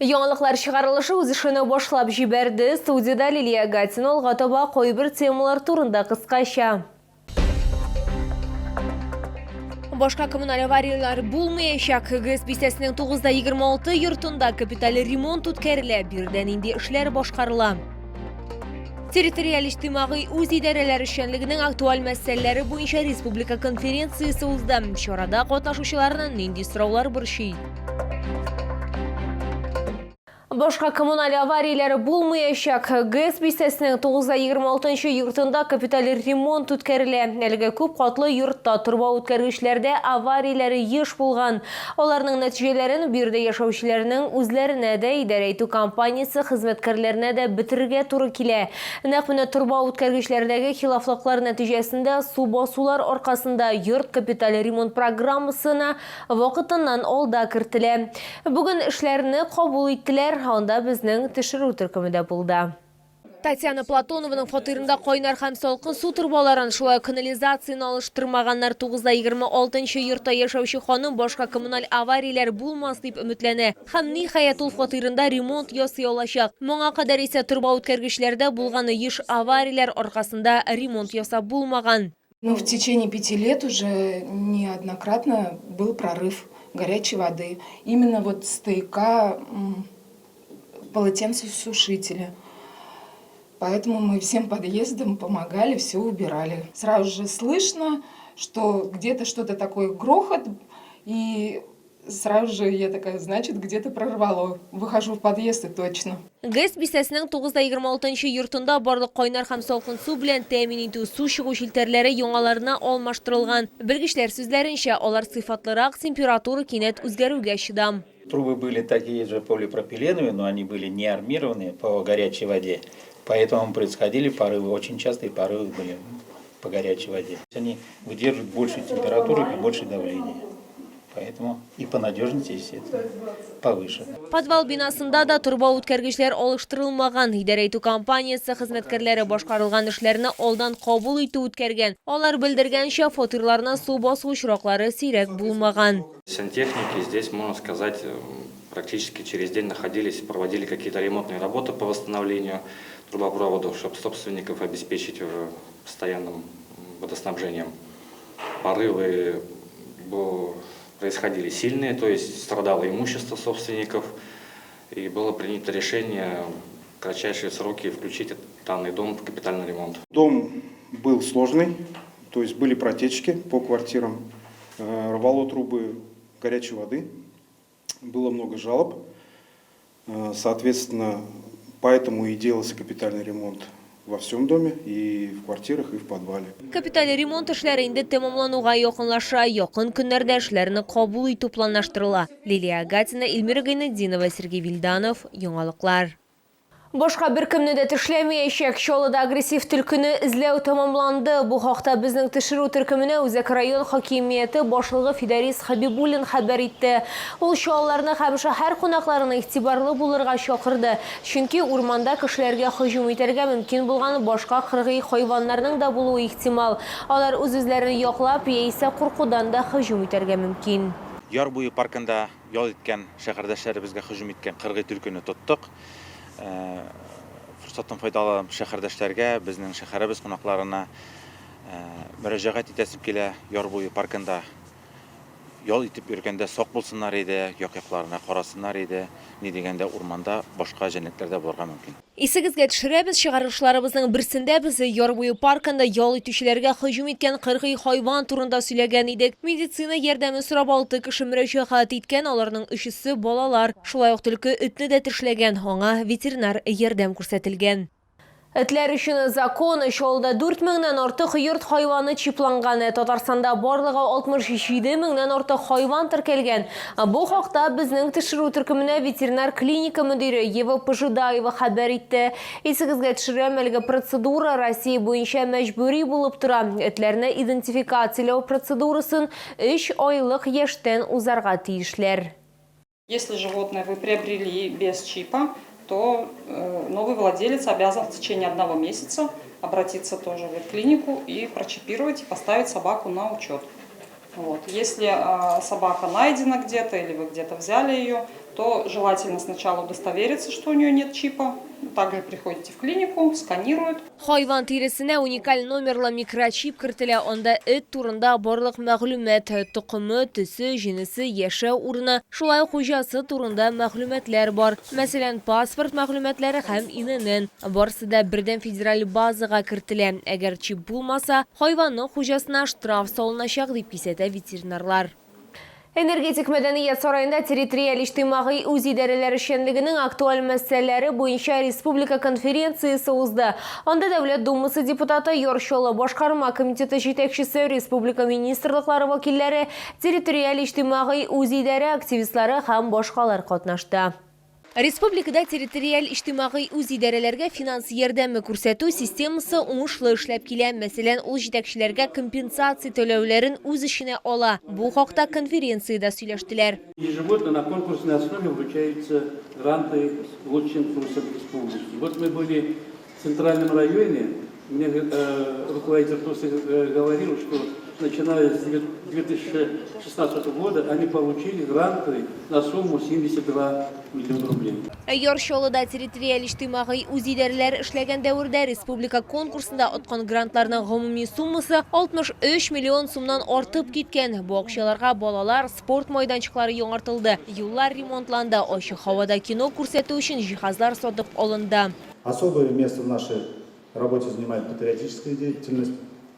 Яңалыклар чыгарылышы үз эшене башлап җибәрде. Студияда Лилия Гатина алга кайбер темалар турында кыскача. Башка коммуналь авариялар булмаячак. ГЭС бистәсенең 926 йортында капиталь ремонт үткәрелә. Бирдән инде эшләр башкарыла. Территориаль иҗтимагый үз идарәләре эшчәнлегенең актуаль мәсьәләләре буенча республика конференциясе узды. Чарада катнашучыларны нинди сораулар борчый? Башка коммуналь авариялары булмаячак. ГЭС бистәсенең 926 йортында капиталь ремонт үткәрелә. Әлегә күп катлы йортта турба үткәргечләрдә авариялары еш булган. Аларның нәтиҗәләрен бирдә яшәүчеләрнең үзләренә дә идарә итү компаниясе хезмәткәрләренә дә бетергә туры килә. Нәкъ менә турба үткәргечләрдәге хилафлыклар нәтиҗәсендә су басулар аркасында йорт капиталь ремонт программасына вакытыннан алда кертелә. Бүген эшләрне кабул иттеләр. Анда безнең тикшерү төркемендә булды. Татьяна Платонованың фатирында кайнар һәм салкын су турбаларын, шулай канализацияны алыштырмаганнар. 926 йортта яшәүче ханым башка коммуналь аварияләр булмас дип өметләнә. Һәм ниһаять ул фатирында ремонт ясый алачак. Моңа кадәр исә турба үткәргечләрдә булганы еш аварияләр аркасында ремонт ясап булмаган. В течение 5 лет уже неоднократно был прорыв горячей воды. Именно вот стояка полотенцесушителя. Поэтому мы всем подъездам помогали, все убирали. Сразу же слышно, что где-то что-то такое грохот, и сразу же я такая, значит, где-то прорвало. Выхожу в подъезд и точно. ГЭС бистәсенең 926 йортында барлык кайнар һәм салкын су белән тәэмин итү су чыгу челтәрләре яңаларына алмаштырылган. Белгечләр сүзләренчә, алар сыйфатлырак температура кинәт үзгәрүгә чыдам. Трубы были такие же полипропиленовые, но они были не армированные по горячей воде. Поэтому происходили порывы, очень частые порывы были по горячей воде. Они выдерживают большую температуру и большее давление. Поэтому и по надежности, естественно, повыше. Подвал бинасында да турба үткәргечләр алыштырылмаган. Идарә итү компаниясе хезмәткәрләре башкарылган эшләрне алдан кабул итү үткәргән. Алар белдергәнчә, фатирларына су басу очраклары сирәк булмаган. Сантехники здесь, можно сказать, практически через день находились, проводили какие-то ремонтные работы по восстановлению трубопроводов, чтобы собственников обеспечить постоянным водоснабжением. Порывы происходили сильные, то есть страдало имущество собственников, и было принято решение в кратчайшие сроки включить данный дом в капитальный ремонт. Дом был сложный, то есть были протечки по квартирам, рвало трубы горячей воды, было много жалоб, соответственно, поэтому и делался капитальный ремонт во всем доме, и в квартирах, и в подвале. Капиталь ремонт эшләре инде тәмамлануга якынлаша, якын көннәрдә эшләрне кабул итү планлаштырыла. Лилия Гатина, Эльмира Гайнетдинова, Сергей Вильданов, Яңалыклар. Башка бер кемне дә тешләмәячәк. Чаллыда агрессив төлкене эзләү тәмамланды. Бу хакта безнең тикшерү төркеменә Үзәк район хакимияте башлыгы Фидарис Хабибуллин хәбәр итте. Ул чалларны һәм шәһәр кунакларына игътибарлы булырга чакырды. Чөнки урманда кешеләргә һөҗүм итәргә мөмкин булган башка кыргый хайваннарның да булуы ихтимал. Алар үз-үзләрен яклап, яисә куркудан да һөҗүм итәргә мөмкин. Яр буе паркында ял иткән шәһәрдәшләребезгә һөҗүм иткән кыргый төлкене тоттык. Форсаттан файдаланып шәһәрдәшләргә, безнең шәһәребез кунакларына мөрәҗәгать итәсем килә. Яр буе паркында ял итеп йөргәндә сак булсыннар иде, як-якларына карасыннар иде, ни дигәндә урманда башка җәнлекләрдә булырга мөмкин. Исегезгә төшерәбез, чыгарышларыбызның берсендә без Яр буе паркында ял итүчеләргә һөҗүм иткән кыргый хайван турында сөйләгән идек. Медицина ярдәме сорап 6 кеше мөрәҗәгать иткән, аларның 3-се балалар. Шулай ук төлке этне дә тешләгән, аңа ветеринар ярдәм күрсәтелгән. Этләр өчен закон Чаллыда 4000-нән артык йорт хайваны чипланган. Татарстанда барлыгы 67 меңнән артык хайван теркәлгән. Бу хакта безнең тикшерү төркеменә ветеринар клиника мөдире Ева Пожидаева хәбәр итте. Исегезгә төшерәм, әлеге процедура Россия буенча мәҗбүри булып тора. Этләрне идентификацияләү процедурасын 3 айлык яшьтән узарга тиешләр. Если животное вы приобрели без чипа, то новый владелец обязан в течение 1 месяца обратиться тоже в ветклинику и прочипировать, и поставить собаку на учет. Вот. Если собака найдена где-то или вы где-то взяли ее, то желательно сначала удостовериться, что у нее нет чипа. Также приходите в клинику, сканируют. Hayvan terisine unikal номерлы микрочип кіртілі, онда эт турында барлық мәғлүмет, тұқымы, түсі, жинісі, еші урны, шулай хужасы турында мәғлүметлер бар. Мәселен, паспорт мәғлүметлері һәм иненен. Барсы да бірден федераль базаға кіртілі. Әгер чип булмаса, хайванның хужасына штраф салынашақ деп кисәтә ветеринарлар. Энергетик мәдәният сарайында территориаль иҗтимагый үз идарәләре эшчәнлегенең актуаль мәсьәләләре буенча республика конференциясе узды. Анда Дәүләт Думасы депутаты Йорчолы башкарма комитеты җитәкчесе, республика министрлыклары вәкилләре, территориаль иҗтимагый үз идарә активистлары һәм башкалар катнашты. Республикада территориаль иҗтимагый үз идарәләргә финанс ярдәме күрсәтү системасы уңышлы эшләп килә. Мәсәлән, ул җитәкчеләргә компенсация төләүләрен үз эшенә ала. Бу хакта конференцияда сөйләштеләр. Ежегодно на конкурсной основе вручаются гранты лучшим курсам республики. Вот мы были в центральном районе, мне руководитель ТОСа говорил, что начиная с 2016 года они получили гранты на сумму 72 миллиона рублей. Йорчолыда территориаль иҗтимагый үз идарәләре эшләгән дәвердә республика конкурсында аткан грантларның гомуми суммасы 63 миллион сумнан артып киткән. Бу акчаларга балалар, спорт майданчыклары яңартылды, юллар ремонтланды, ачык һавада кино күрсәтү өчен җиһазлар сатып алынды. Особое место в нашей работе занимает патриотическая деятельность.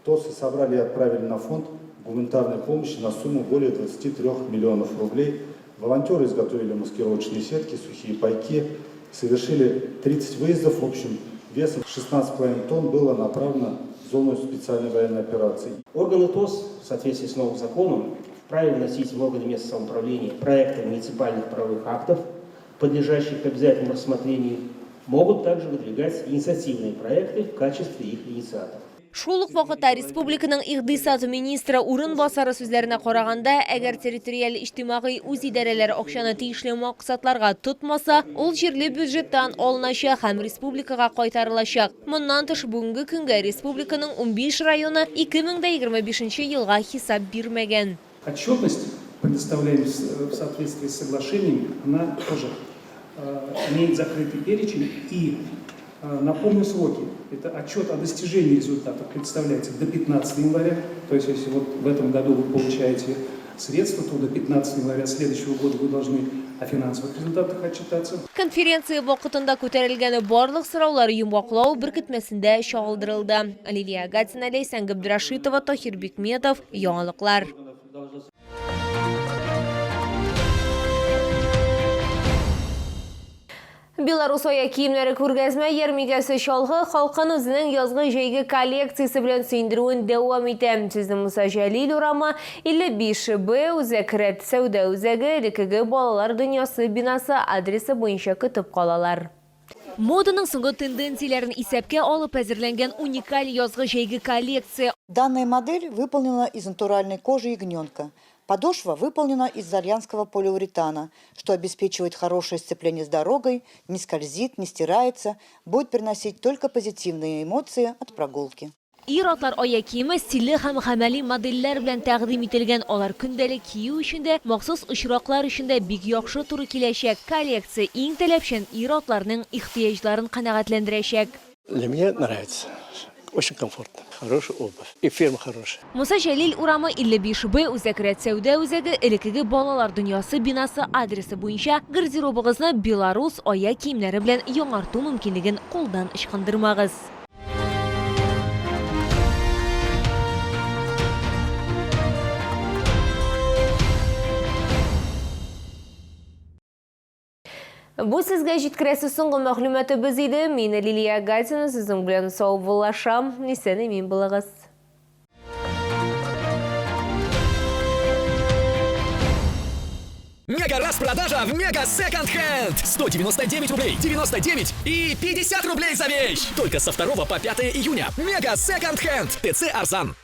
ТОСы собрали и отправили на фонд гуманитарной помощи на сумму более 23 миллионов рублей. Волонтеры изготовили маскировочные сетки, сухие пайки, совершили 30 выездов, в общем, весом 16,5 тонн было направлено в зону специальной военной операции. Органы ТОС в соответствии с новым законом вправе вносить в органы местного самоуправления проекты муниципальных правовых актов, подлежащих обязательному рассмотрению, могут также выдвигать инициативные проекты в качестве их инициаторов. Шул ук вакытта республиканың икътисад министры урынбасары сүзләренә караганда, әгәр территориаль иҗтимагый үз идарәләре акчаны тиешле максатларга тотмаса, ул җирле бюджеттан алыначак һәм республикага кайтарылачак. Моннан тыш бүгенге көнгә республиканың 15 районы 2025 елга хисап бирмәгән. Отчетность, предоставляемая в соответствии с соглашением, она тоже имеет закрытый перечень и напомню сроки. Это отчет о достижении результатов представляется до 15 января. То есть, если вот в этом году вы получаете средства, то до 15 января следующего года вы должны о финансовых результатах отчитаться. Конференция вакытында күтәрелгән барлык сораулар йомгаклау беркетмәсендә чагылдырылды. Лилия Гатина, Лейсан Габдрашитова, Тахир Бикметов, яңалыклар. Белорус ая киемнәре күргәзмә ярминкәсе чалгы халкын үзенең язгы җәйге коллекциясе белән сөендерүен дәвам итә. Сезнең Муса Җәлил урама 55Б Үзәкрәт сәүдә үзәге ДКГ балалар дөньясы бинасы адресы буенча көтеп калалар. Моданың соңгы тенденцияләрен исәпкә алып әзерләнгән уникаль язгы җәйге коллекция. Данная модель выполнена из натуральной кожи ягненка. Подошва выполнена из итальянского полиуретана, что обеспечивает хорошее сцепление с дорогой, не скользит, не стирается, будет приносить только позитивные эмоции от прогулки. Ир-атлар ая киеме стильле һәм гамәли модельләр белән тәкъдим ителгән, алар көндәлек кию өчен дә, махсус очраклар өчен дә бик яхшы туры киләчәк. Коллекция иң таләпчән ир-атларның ихтыяҗларын канәгатьләндерәчәк. Для меня нравится. Очень комфортно. Хорошая обувь. И фирма хорошая. Муса Җәлил урамы 55Б Үзәкрәт сәүдә үзәге элекеге балалар дөньясы бинасы адресы буенча гардеробыгызны Белорус ая киемнәре белән яңарту мөмкинлеген кулдан ычкындырмагыз. Бу сезгә җиткерәсе соңгы мәгълүматыбыз иде. Мин Лилия Гатина, сезнең белән саубуллашам. Исән-имин булыгыз. Мега распродажа в Мега Second Hand. 199 рублей, 99 и 50 рублей за вещь. Только со 2 по 5 июня. Мега Second Hand. ТЦ Арзан.